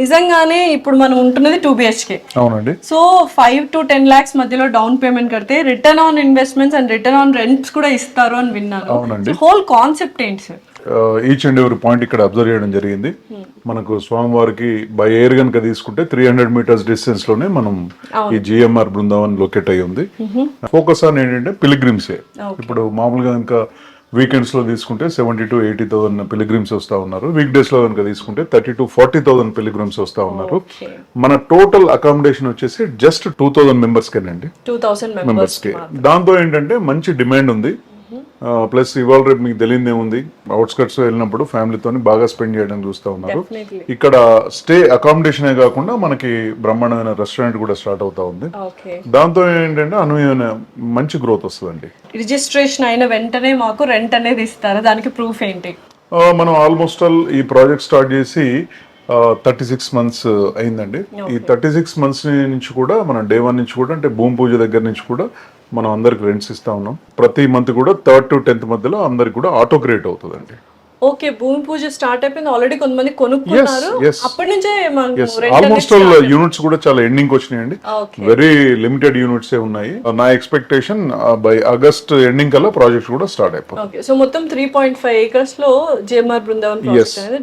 నిజంగానే ఇప్పుడు మనం ఉంటున్నది 2 BHK. అవునండి. సో 5 to 10 lakhs మధ్యలో డౌన్ పేమెంట్ కడితే return on investments and return on rents కూడా ఇస్తారు అని విన్నాను. అవునండి. హోల్ కాన్సెప్ట్ ఏంటి సార్? ఈచ్ అండ్ ఎవరి పాయింట్ ఇక్కడ అబ్జర్వ్ చేయడం జరిగింది. మనకు స్వామివారికి బై ఎయిర్ కనుక తీసుకుంటే 300 meters డిస్టెన్స్ లోనే మనం ఈ జిఎంఆర్ బృందావన్ లొకేట్ అయ్యి ఉంది. ఫోకస్ ఆన్ ఏంటంటే పిలిగ్రిమ్సే. ఇప్పుడు మామూలుగా ఇంకా వీకెండ్స్ లో తీసుకుంటే 70 to 80,000 పిలిగ్రిమ్స్ వస్తా ఉన్నారు. వీక్ డేస్ లో కనుక తీసుకుంటే 30 to 40,000 పిలిగ్రిమ్స్ వస్తా ఉన్నారు. మన టోటల్ అకామిడేషన్ వచ్చేసి జస్ట్ 2,000 మెంబర్స్ కేనండి. 2,000 మెంబర్స్ కి. దాంతో ఏంటంటే మంచి డిమాండ్ ఉంది. ప్లస్ ఇవాళ రేపు మీకు తెలియదు ఏముంది, అవుట్స్కట్స్ వెళ్ళినప్పుడు ఫ్యామిలీతో బాగా స్పెండ్ చేయడం చూస్తూ ఉన్నారు. ఇక్కడ స్టే అకామిడేషన్ కాకుండా మనకి బ్రహ్మాండమైన రెస్టారెంట్ కూడా స్టార్ట్ అవుతా ఉంది. దాంతో ఏంటంటే అనూహ్యమైన మంచి గ్రోత్ వస్తుందండి. రిజిస్ట్రేషన్ అయిన వెంటనే మాకు రెంట్ అనేది ఇస్తారా? దానికి ప్రూఫ్ ఏంటి? మనం ఆల్మోస్ట్ ఆల్ ఈ ప్రాజెక్ట్ స్టార్ట్ చేసి 36 months అయిందండి. ఈ 36 months నుంచి కూడా మన డే 1 నుంచి కూడా అంటే భూమి పూజ దగ్గర నుంచి కూడా మనం అందరికి రెంట్స్ ఇస్తా ఉన్నాం. ప్రతి మంత్ కూడా 3rd to 10th మధ్యలో అందరికి కూడా ఆటో క్రియేట్ అవుతుందండి. ఓకే, భూమి పూజ స్టార్ట్ అయిపోయింది, ఆల్రెడీ కొంతమంది కొనుక్కున్నారు. అప్పటి నుంచే ఆల్మోస్ట్ ఆల్ యూనిట్స్ కూడా చాలా ఎండింగ్ వచ్చినాయండి. వెరీ లిమిటెడ్ యూనిట్స్ ఏ ఉన్నాయి. నా ఎక్స్పెక్టేషన్ బై ఆగస్ట్ ఎండింగ్ కల్లా ప్రాజెక్ట్ కూడా స్టార్ట్ అయిపోతుంది. సో మొత్తం 3.5 acres లో జిఎంఆర్ బృందావన్ ప్రాజెక్ట్ అనేది